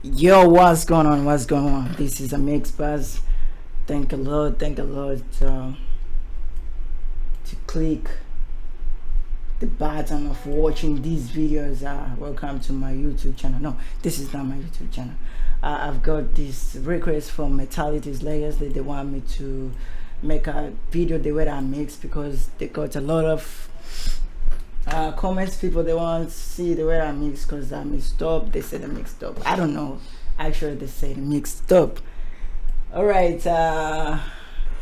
Yo, what's going on? What's going on? This is a Mixbus. Thank the Lord. Thank the Lord to click the button of watching these videos. Welcome to my YouTube channel. No, this is not my YouTube channel. I've got this request from Mentalities Layers that they want me to make a video the way that I mix because they got a lot of comments. People they want to see the way I mix because I mixed up. They said I mixed up. I don't know. Actually, they said mixed up. All right. Yeah,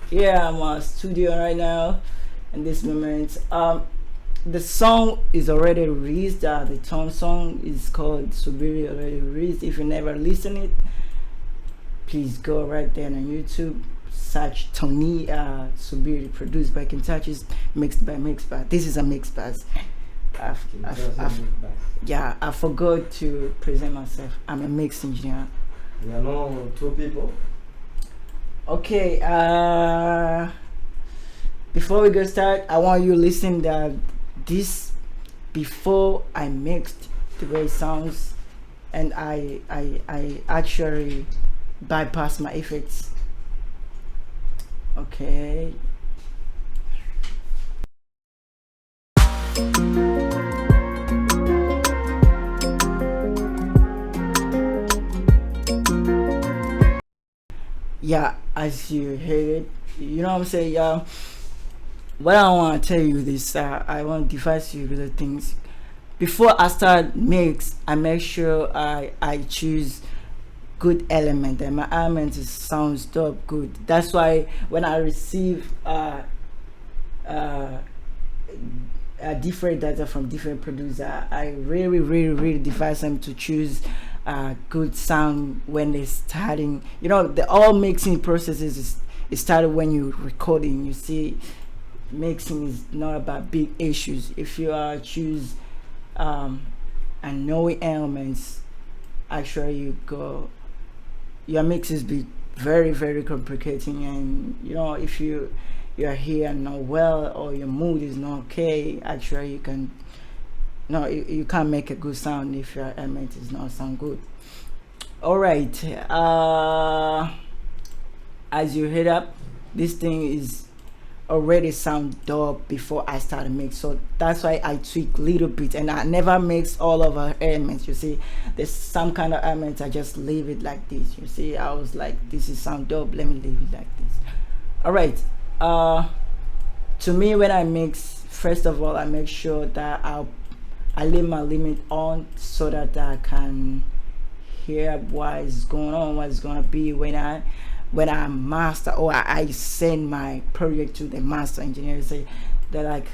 I'm on studio right now. In this moment, the song is already released. The Tonee song is called Subiri, already released. If you never listen it, please go right there on YouTube. Search Tonee Subiri, produced by Kentucky's, mixed by Mixbus. This is a Mixbus. Yeah, I forgot to present myself. I'm a mix engineer. We are not two people. Okay, before we go start, I want you to listen that this before I mixed the way it sounds, and I actually bypass my effects. Okay. Yeah, as you heard it, you know what I'm saying. Yeah, what I want to tell you this, I want to advise you with the things. Before I start mix, I make sure I choose good element and my element sounds dope good. That's why when I receive different data from different producer, I really advise them to choose good sound when they're starting. You know, the all mixing processes is started when you recording. You see, mixing is not about big issues. If you choose unknowing elements, actually you go, your mixes be very complicating. And you know, if you're here and not well, or your mood is not okay, actually you can you can't make a good sound if your element is not sound good. All right, as you head up, this thing is already sound dope before I start to mix, so that's why I tweak little bit, and I never mix all of our elements. You see, there's some kind of elements I just leave it like this. You see, I was like, this is sound dope, let me leave it like this. All right, to me, when I mix, first of all I make sure that I leave my limit on so that I can hear what is going on, what's gonna be when I master, or I send my project to the master engineer. Say that like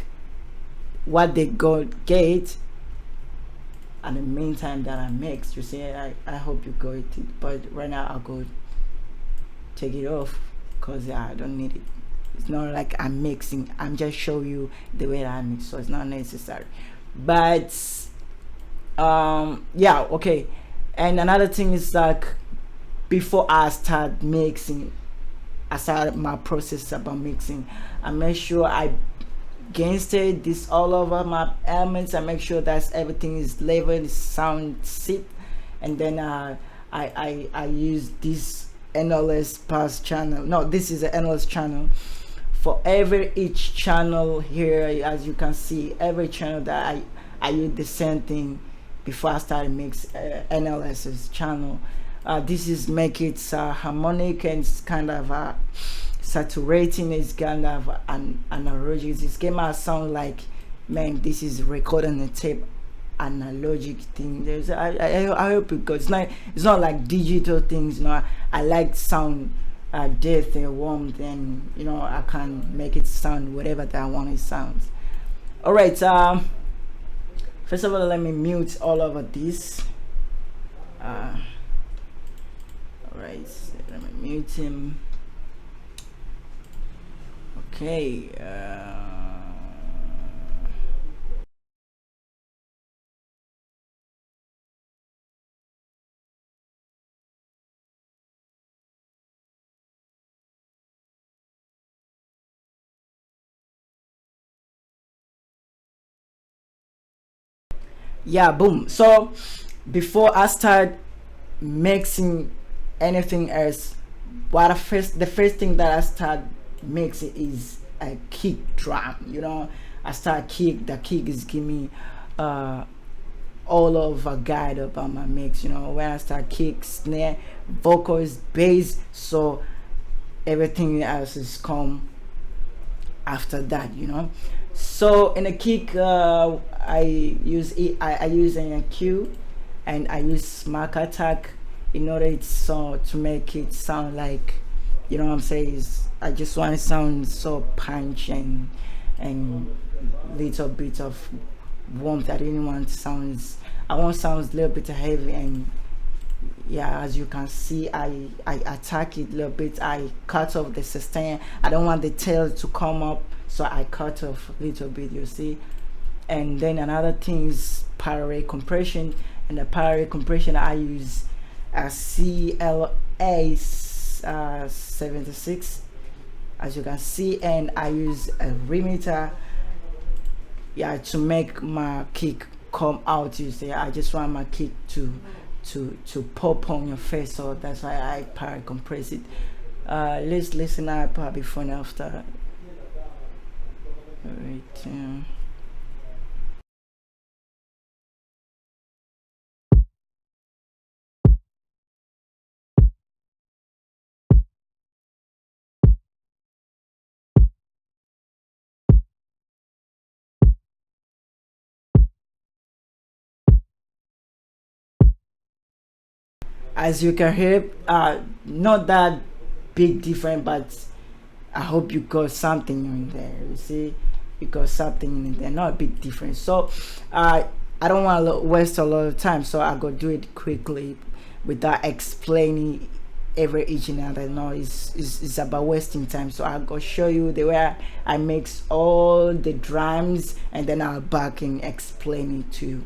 what they get at the meantime that I mix. You see, I hope you got it, but right now I'll go take it off because I don't need it. It's not like I'm mixing, I'm just show you the way that I mix, so it's not necessary. But yeah, okay. And another thing is like, before I start mixing, I start my process about mixing, I make sure I gangster this all over my elements. I make sure that everything is leveled, sound sit, and then I use this NLS pass channel. No, this is an NLS channel for each channel here. As you can see, every channel that I use the same thing before I start mix NLS's channel. This is make it harmonic, and it's kind of saturating. It's kind of an analogic. This game out sound like, man, this is recording a tape analogic thing. There's I hope it goes. It's not like digital things. You know, I like sound depth and warmth, and you know, I can make it sound whatever that I want it sounds. All right. First of all, let me mute all over this. All right, let me mute him. Okay. Yeah, boom. So before I start mixing anything else, the first thing that I start mixing is a kick drum. I start kick. The kick is give me all of a guide about my mix. When I start kick, snare, vocals, bass, so everything else is come after that. So in a kick, I use an EQ, and I use smack attack in order to make it sound like, what I'm saying is, I just want to sound so punch and little bit of warmth. I didn't want sounds. I want sounds a little bit heavy, and yeah, as you can see, I attack it a little bit. I cut off the sustain. I don't want the tail to come up, so I cut off a little bit, you see. And then another thing is Pyruvate Compression. And the Pyruvate Compression, I use a CLA 76, as you can see, and I use a remeter, to make my kick come out. You see, I just want my kick to pop on your face, so that's why I Pyruvate compress it. Let's listen up before and after. Right. As you can hear, not that big difference, but I hope you got something in there. You see, you got something in there, not a big difference. So I don't want to waste a lot of time, so I go do it quickly without explaining each and other. No, it's about wasting time. So I go show you the way I mix all the drums, and then I'll back and explain it to you.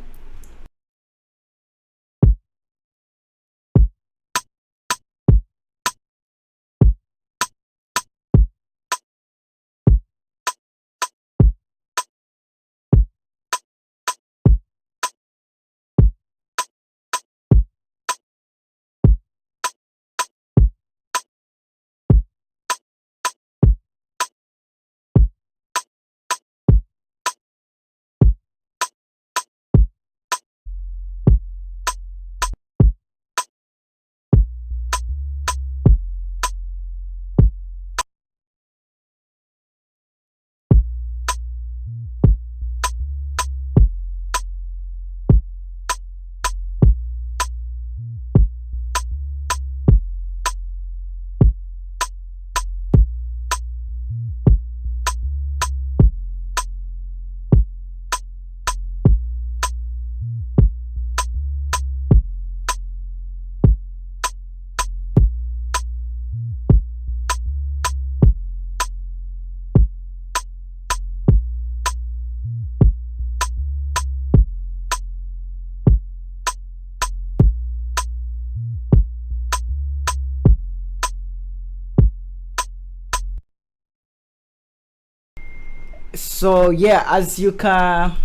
So yeah, as you can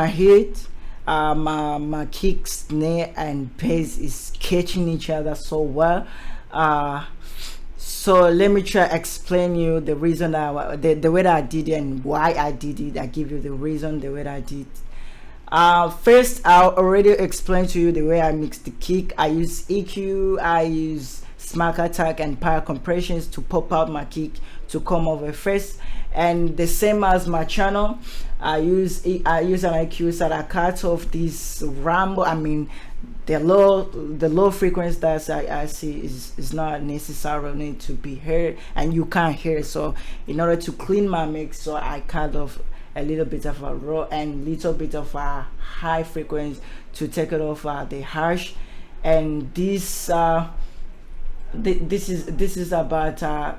hear it, my kick, snare, and bass is catching each other so well. So let me try explain you the reason the way that I did it and why I did it. I give you the reason the way that I did. First, I already explained to you the way I mix the kick. I use EQ, I use smack attack and Pyruvate compressions to pop out my kick to come over first. And the same as my channel, I use an EQ so that I cut off this ramble. I mean, the low frequency that I see is not necessarily to be heard, and you can't hear. So in order to clean my mix, so I cut off a little bit of a raw and little bit of a high frequency to take it off the harsh. And this is about the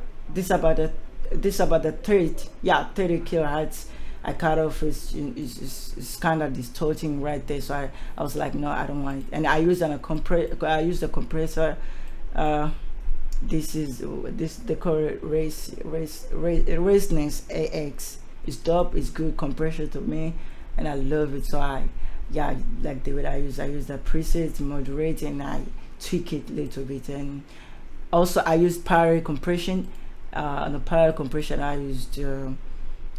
30 kilohertz. I cut off. It's kind of distorting right there, so I was like, no, I don't want it. And I use a compressor. This the correct resonance AX. It's dope. It's good compression to me, and I love it. So I yeah, like the way I use the preset, moderate, and I tweak it a little bit. And also I use Pyruvate Compression. On the Pyruvate Compression I used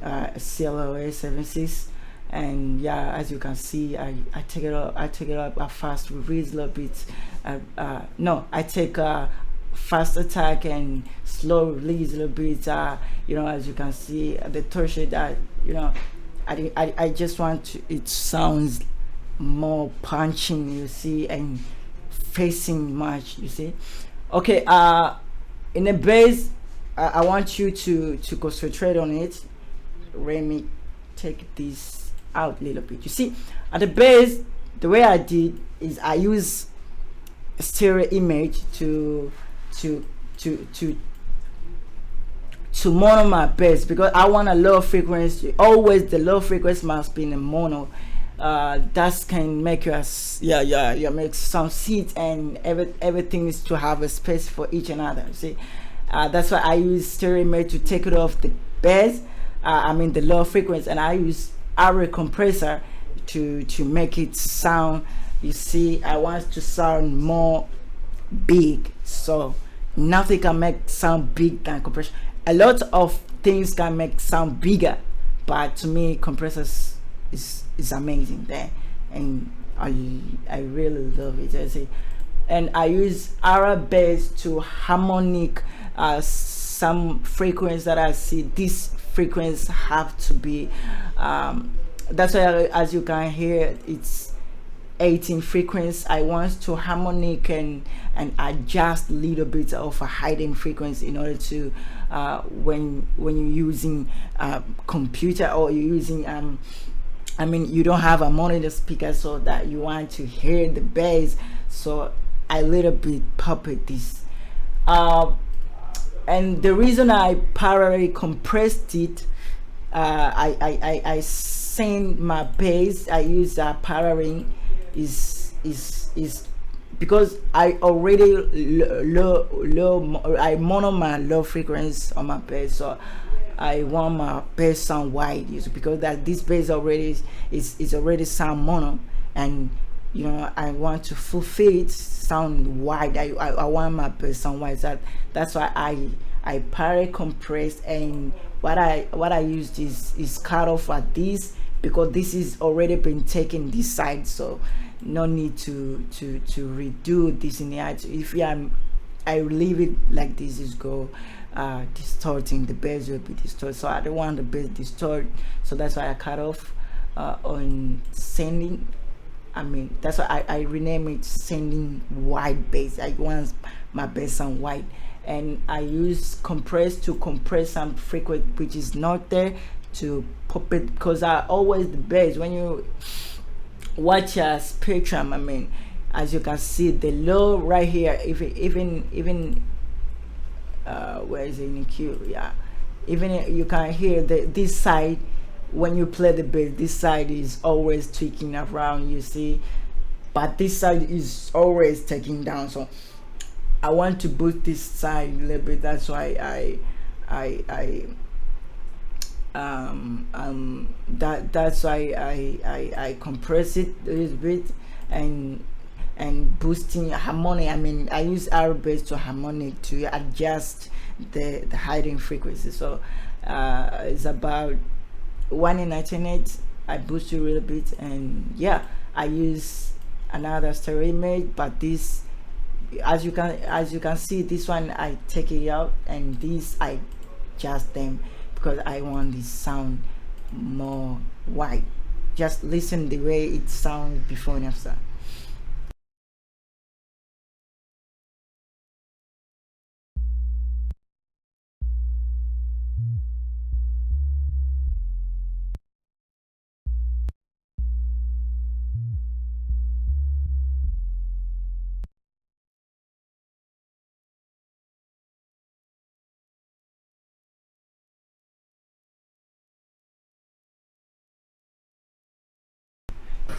CLOA 76, and yeah, as you can see, I take it up, a fast release a little bit. No, I take fast attack and slow release a little bit. You know, as you can see, the torsion that, you know, I just want to, it sounds more punching, you see, and facing much, you see. Okay, in the bass, I want you to concentrate on it. Let me take this out a little bit. You see, at the bass, the way I did is I use a stereo image to mono my bass, because I want a low frequency. Always the low frequency must be in a mono. That can make us make some seats, and everything is to have a space for each another. See, that's why I use stereo image to take it off the bass. I mean the low frequency, and I use array compressor to make it sound. You see, I want to sound more big, so nothing can make sound big than compression. A lot of things can make sound bigger, but to me compressors is amazing there, and I really love it. I say, and I use array bass to harmonic some frequencies that I see this frequencies have to be that's why, as you can hear, it's 18 frequency. I want to harmonic and adjust a little bit of a hidden frequency in order to when you're using computer, or you're using I mean, you don't have a monitor speaker, so that you want to hear the bass, so I little bit puppet this. And the reason I parallelly compressed it, I send my bass, I use paralleling is because I already I mono my low frequency on my bass, so I want my bass sound wide, because that this bass already is already sound mono, and you know, I want to fulfill it sound wide. I want my bass sound wide. So that's why I parallel compress, and what I used is cut off at this, because this is already been taken this side, so no need to redo this in the edge. If I leave it like this, is go distorting, the bass will be distorted, so I don't want the bass distorted, so that's why I cut off on sending. I mean, that's why I rename it sending wide bass. I want my bass sound wide, and I use compress to compress some frequency which is not there, to pop it, because I always the bass, when you watch a spectrum, I mean, as you can see, the low right here, if it, even where is it in the Q? Yeah, even you can hear this side. When you play the bass, this side is always tweaking around, you see, but this side is always taking down, so I want to boost this side a little bit. That's why that's why I compress it a little bit, and boosting harmonic. I mean, I use arrow bass to harmonic to adjust the hiding frequency, so it's about 1 in 98. I boost it a little bit, and yeah, I use another stereo image, but this, as you can see, this one I take it out, and this I adjust them, because I want this sound more wide. Just listen the way it sounds before and after.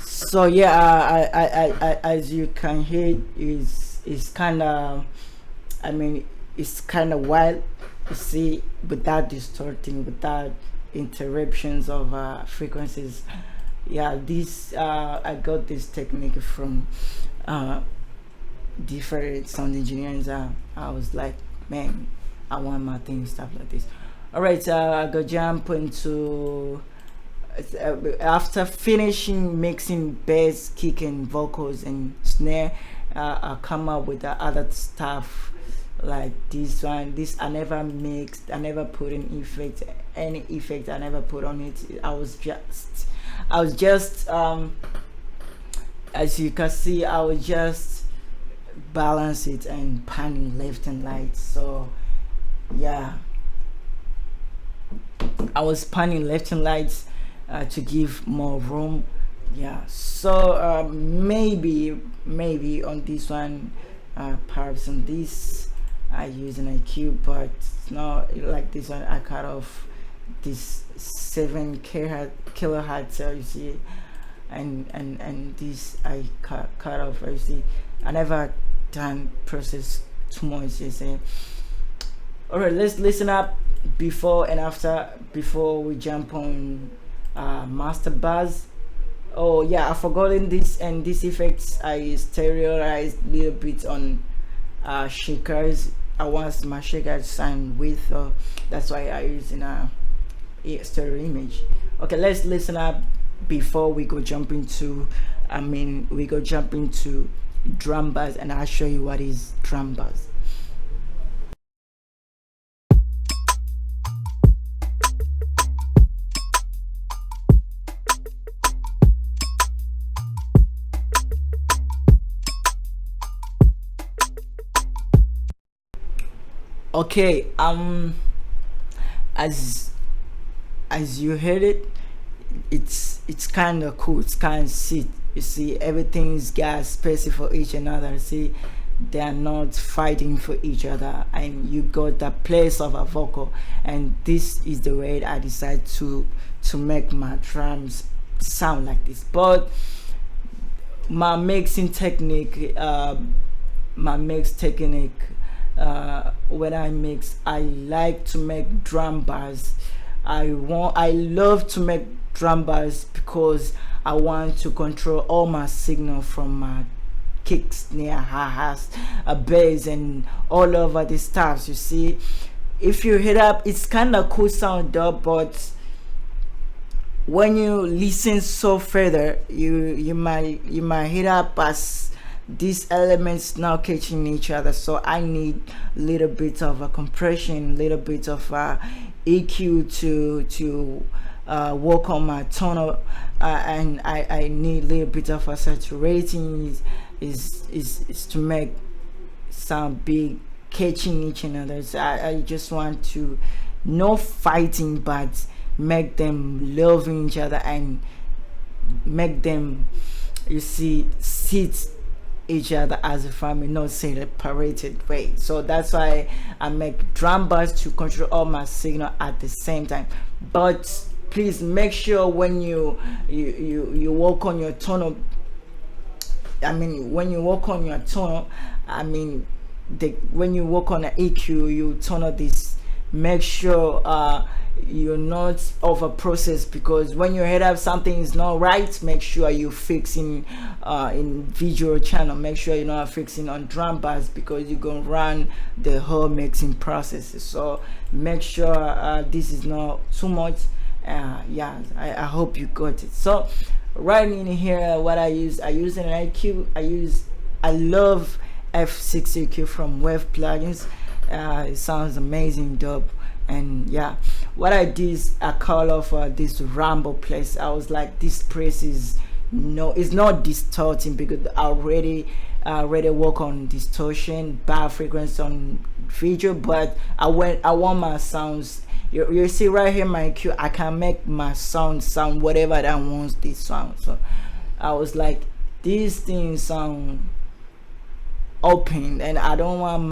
So yeah, as you can hear, is kind of, I mean, it's kind of wild, you see, without distorting, without interruptions of frequencies. Yeah, this I got this technique from different sound engineers. I was like, man, I want my thing stuff like this. All right, I go jump into after finishing mixing bass, kick, and vocals and snare. I come up with the other stuff like this one. This I never mixed. I never put in effect. Any effect I never put on it. I was just as you can see, I was just balance it and panning left and right. So yeah, I was panning left and right to give more room. Yeah, so maybe on this one, perhaps on this I use an IQ, but it's not like this one. I cut off this 7 kilohertz, you see, and this I cut off, you see. I never done process too much, you see. All right, let's listen up before and after before we jump on master buzz. Oh yeah, I forgotten this, and these effects I stereoized a little bit on shakers. I want my shaker to sound with, so that's why I use in a stereo image. Okay, let's listen up before we go jump into drum bass, and I'll show you what is drum bass. Okay, as you heard it, it's kind of cool. It's kind of sick. You see, everything's got space for each another. See, they're not fighting for each other, and you got the place of a vocal. And this is the way I decide to make my drums sound like this. But my mixing technique, when I mix, I like to make drum bars. I love to make drum bars because I want to control all my signal from my kicks, snare, hi-hats, bass, and all over the stuff. You see, if you hit up, it's kind of cool sound though, but when you listen so further, you might hit up as these elements now catching each other. So I need a little bit of a compression, little bit of EQ to work on my tonal, and I need a little bit of a saturating is to make sound big, catching each another. So I just want to no fighting, but make them loving each other and make them, you see, sit each other as a family, not separated way. So that's why I make drum bars to control all my signal at the same time. But please make sure when you work on your tonal, when you work on your tonal, when you work on an EQ, you tonal this, make sure you're not over process, because when you head up something is not right, make sure you fixing in visual channel. Make sure you're not fixing on drum bars, because you're gonna run the whole mixing process. So make sure this is not too much. Yeah, I hope you got it. So right in here, what I use an IQ. I love F6 EQ from Wave Plugins. It sounds amazing, dope. And yeah, what I did is I call off this ramble place. I was like, this place is it's not distorting, because I already work on distortion, bar frequency on video, but I want my sounds. You see right here my EQ, I can make my sound whatever I want this sound. So I was like, these things sound open, and I don't want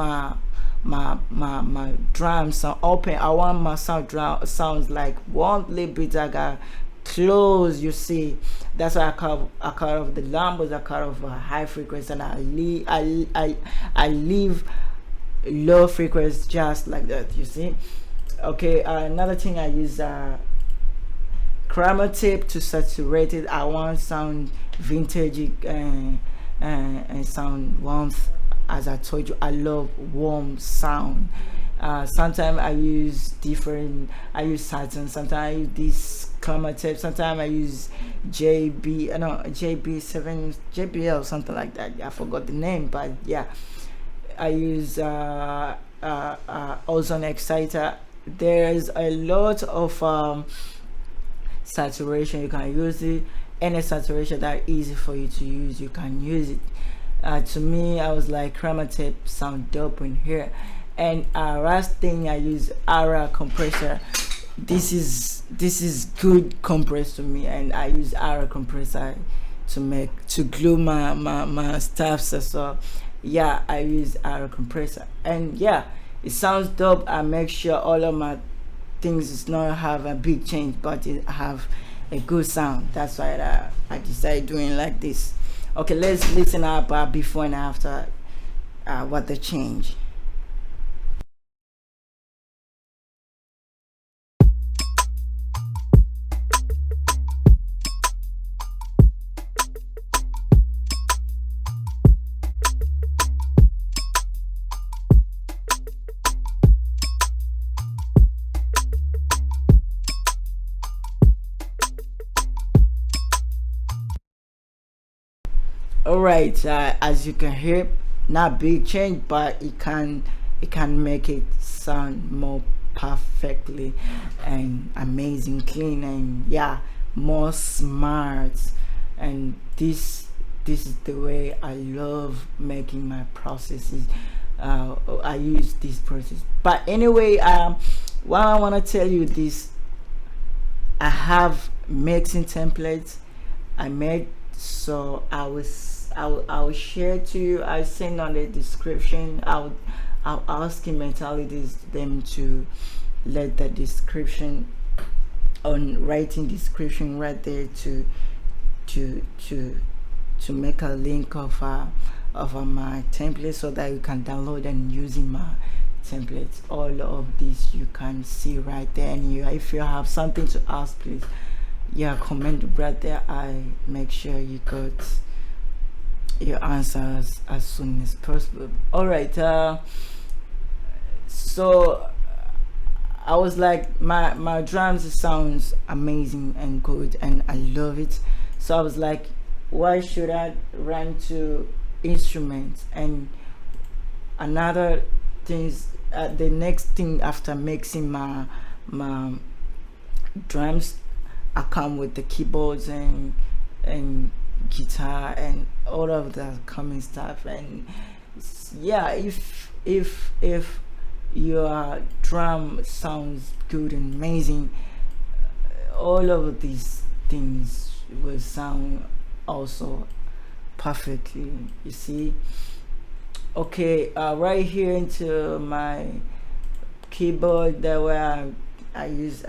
my drums sound open. I want my sounds like one little bit I got close. You see, that's why I cut off the lambos, I cut off high frequency, and I leave low frequency just like that. You see. Okay, another thing I use chroma tape to saturate it. I want sound vintage and sound warmth. As I told you, I love warm sound. Sometimes I use Saturn, sometimes I use this chroma tape, sometimes I use JB7 JBL, something like that. I forgot the name, but yeah, I use ozone exciter. There's a lot of saturation. You can use it. Any saturation that easy for you to use, you can use it. To me, I was like, chroma tape sound dope in here. And last thing, I use aura compressor. This is good compress to me, and I use aura compressor to glue my stuffs as well. Yeah, I use aura compressor, and yeah, it sounds dope. I make sure all of my things is not have a big change, but it have a good sound. That's why I decided doing like this. Okay, let's listen up before and after what the change. Alright, as you can hear, not big change, but it can make it sound more perfectly and amazing, clean, and yeah, more smart. And this is the way I love making my processes. I use this process, but anyway, what I want to tell you this, I have mixing templates I made, so I'll share to you. I'll send on the description. I'll ask mentalities them to let the description on writing description right there to make a link of my template, so that you can download and using my templates. All of this you can see right there, and if you have something to ask, please comment right there. I make sure you got your answers as soon as possible. All right, so I was like, my drums sounds amazing and good, and I love it. So I was like, why should I run to instruments? And another things, the next thing after mixing my drums, I come with the keyboards and guitar and all of the coming stuff. And yeah, if your drum sounds good and amazing, all of these things will sound also perfectly, you see. Okay, right here into my keyboard, that where I use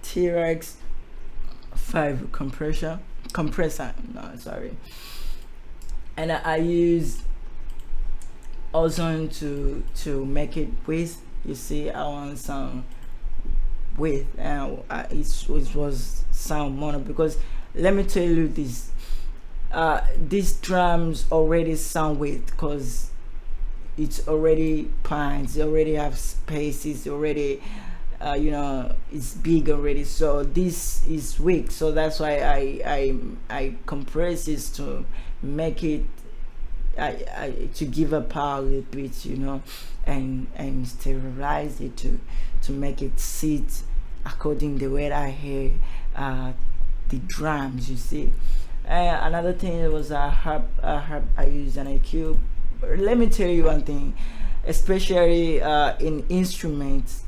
T-Rex 5 compressor, no, sorry, and I use ozone to make it width. You see, I want some width, and it was sound mono, because let me tell you this, these drums already sound width, because it's already pines, they already have spaces already, it's big already, so this is weak. So that's why I compress this to make it to give a power a little bit, and sterilize it to make it sit according the way I hear the drums, you see. Another thing was a harp. I use an EQ. Let me tell you one thing, especially in instruments,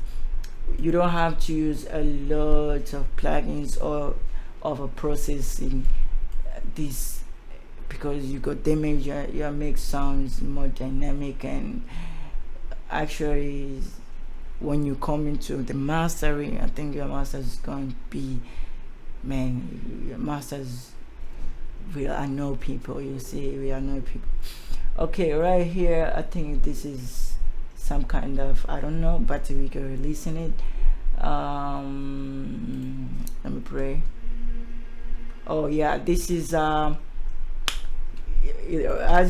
you don't have to use a lot of plugins or of a processing this, because you got damage your mix sounds more dynamic. And actually, when you come into the mastering, I think your master is going to be, man, your masters will annoy people, you see, we annoy people. Okay, right here, I think this is some kind of, I don't know, but we can listen it. Let me pray. Oh yeah, this is as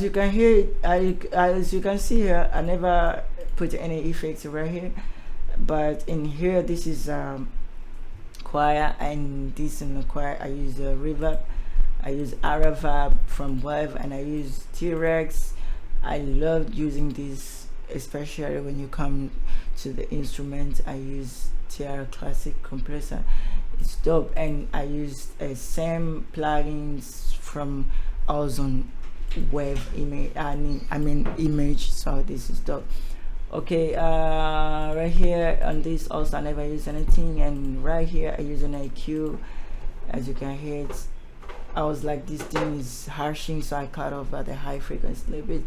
you can hear, as you can see here, I never put any effects right here, but in here this is choir, and this in the choir I use a reverb. I use Reverb from Wave, and I use T-Rex. I love using this, especially when you come to the instrument. I use TR Classic compressor. It's dope, and I use same plugins from Ozone Wave image. I mean image. So this is dope. Okay, right here on this also I never use anything, and right here I use an IQ. As you can hear, I was like, this thing is harshing, so I cut off at the high frequency a little bit.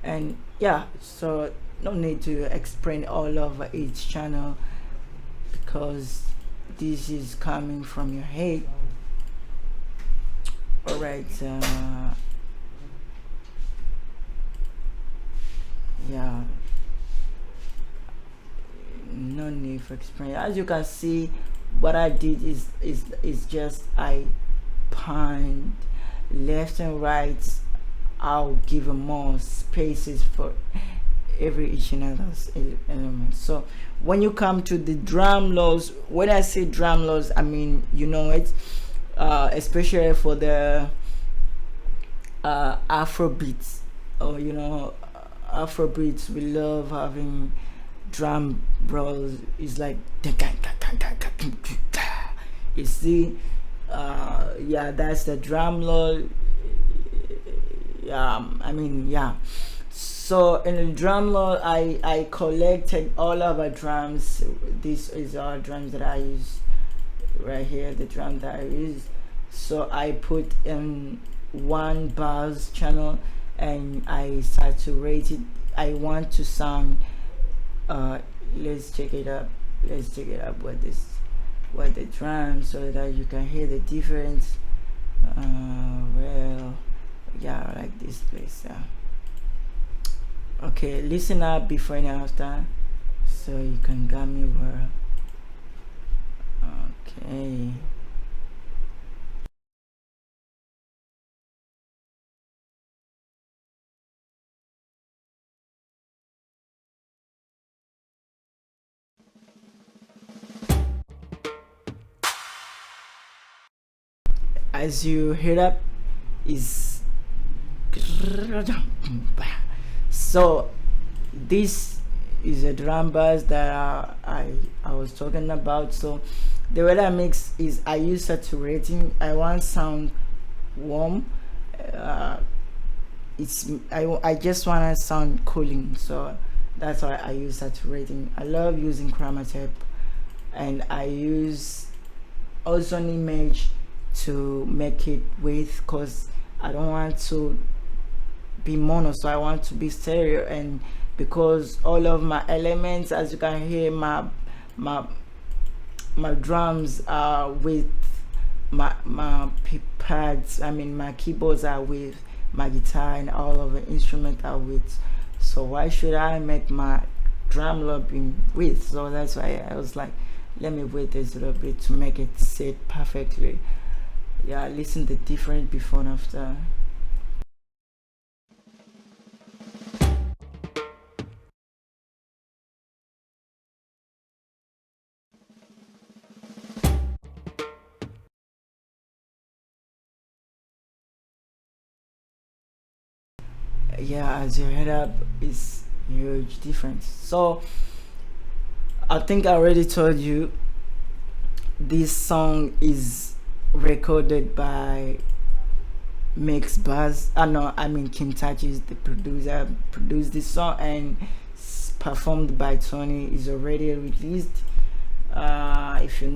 And yeah, so no need to explain all over each channel, because this is coming from your head. All right, yeah, no need for explaining. As you can see, what I did is just I point left and right. I'll give them more spaces for every each and other element. So when you come to the drum loads, when I say drum loads, I mean, you know it, especially for the Afro beats, or you know, Afro beats, we love having drum rolls. It's like, you see, yeah, that's the drum roll. I mean, yeah. So in the drum roll, I collected all of our drums. This is our drums that I use right here, the drum that I use. So I put in one bars channel, and I saturate it. I want to sound let's check it up with the drum, so that you can hear the difference. Well, yeah, like this place. Okay, listen up before and after, so you can get me where. Okay. As you hear up, is so this is a drum bass that I was talking about. So the way I mix is I use saturating. I want sound warm. I just want to sound cooling, so that's why I use saturating. I love using chroma tape, and I use ozone image to make it with, because I don't want to be mono, so I want to be stereo. And because all of my elements, as you can hear, my drums are with my pads, I mean my keyboards are with my guitar, and all of the instruments are with. So why should I make my drum loop in width? So that's why I was like, let me wait this a little bit to make it sit perfectly. Yeah, listen the difference before and after. Yeah, as you head up, is huge difference. So I think I already told you this song is recorded by Mixbus. I mean Kim Tachi is the producer, produced this song, and performed by Tonee. Is already released. If you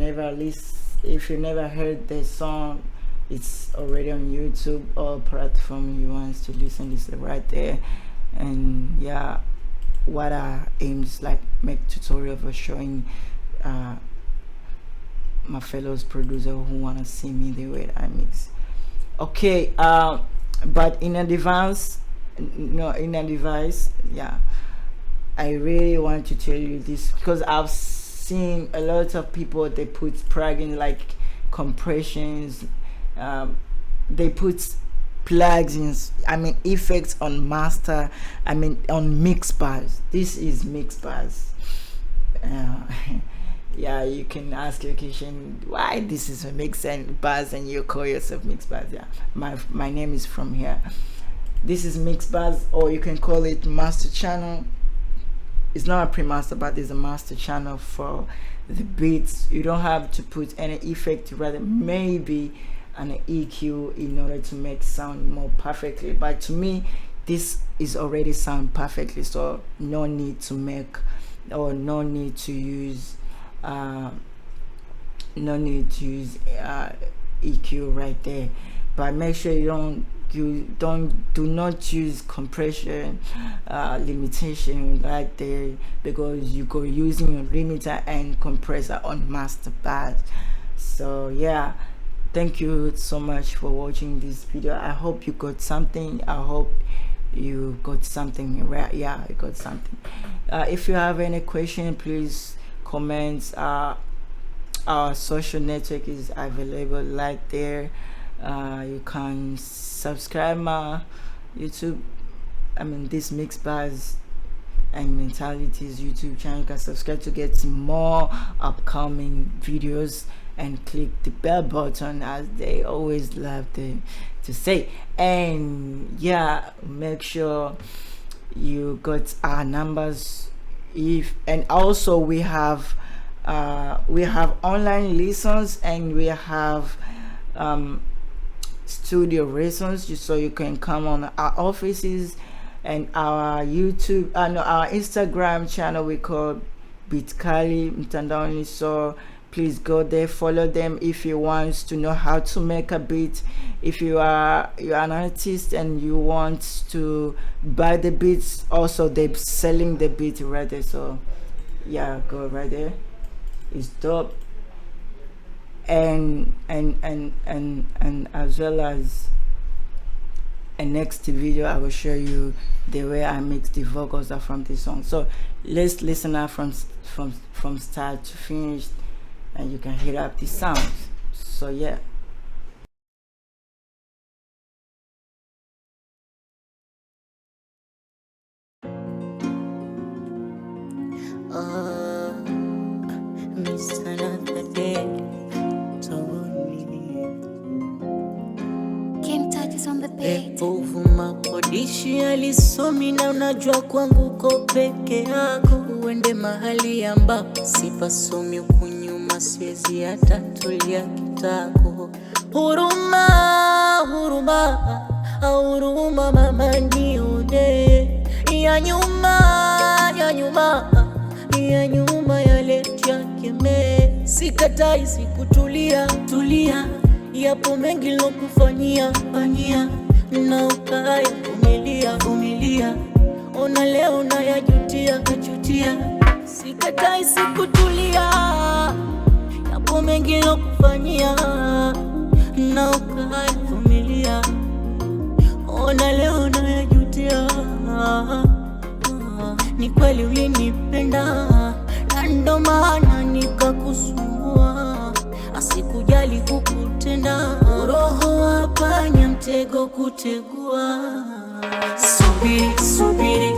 never heard the song, it's already on YouTube or platform you want to listen. It's right there. And yeah, what I aim is like make tutorial for showing my fellows producer who wanna see me the way I mix. Okay, but in a device, yeah, I really want to tell you this, because I've seen a lot of people, they put plugins like compressions, they put plugins, effects on master, on Mixbus. This is Mixbus. Yeah, you can ask your question why this is a Mixbus and you call yourself Mixbus. Yeah, my name is from here. This is Mixbus, or you can call it master channel. It's not a pre-master, but it's a master channel for the beats. You don't have to put any effect, rather maybe an EQ in order to make sound more perfectly. But to me, this is already sound perfectly, so no need to make, or no need to use EQ right there. But make sure do not use compression limitation right there, because you go using a limiter and compressor on master bus. So yeah, thank you so much for watching this video. I hope you got something. I hope you got something. Yeah, you got something. If you have any question, please comment. Our social network is available right there. You can subscribe my YouTube, this Mixbus and Mentalities YouTube channel. You can subscribe to get more upcoming videos and click the bell button, as they always love to say. And yeah, make sure you got our numbers. And also we have online lessons, and we have studio lessons, so you can come on our offices and our YouTube our Instagram channel. We call Bitkali Mtandaoni, so please go there, follow them if you want to know how to make a beat. If you're an artist and you want to buy the beats, also they're selling the beat right there, so yeah, go right there. It's dope. And as well as a next video, I will show you the way I mix the vocals from this song. So let's listen out from start to finish, and you can hear up the sounds. So yeah. Miss another day, Tonee. Kim touches on the beat. Uvuma kodishi alisomi, na unajua kwangu uko peke yako. Uende mahali ambapo sipasomi, huku nyuma siwezi hata tulia kitako. Huruma, huruma, huruma mama nione. Ya nyuma yale yakeme. Sikatai, sikutulia, yapo mengi lokufanyia, na ukaya vumilia. Ona leo na yajutia. Sikatai, sikutulia, yapo mengi lokufanyia, na ukaya vumilia. Ona leo na yajutia. Ni kweli ulinipenda, na ndo maana nikakusumbua. Asikujali kukutenda, roho wapanya mtego kutegua. Subiri, subiri,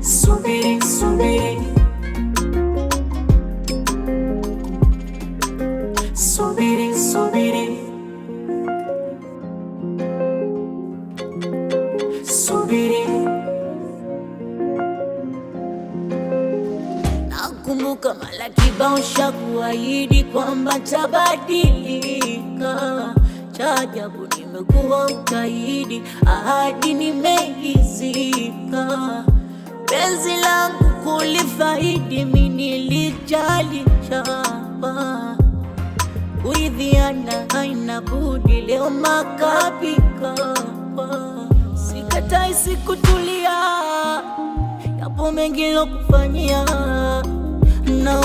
subiri, subiri, subiri, subiri, subiri. Nakumbuka mara kibao shakuahidi kwamba tabadilika. Cha ajabu nimekuwa ukaidi, ahadi nimeizika. Penzi langu kulifaidi, mimi nilijali chapa. Kuidhiana haina budi, leo makapika. Sikatai, sikutulia, yapo mengi lokufanyia, na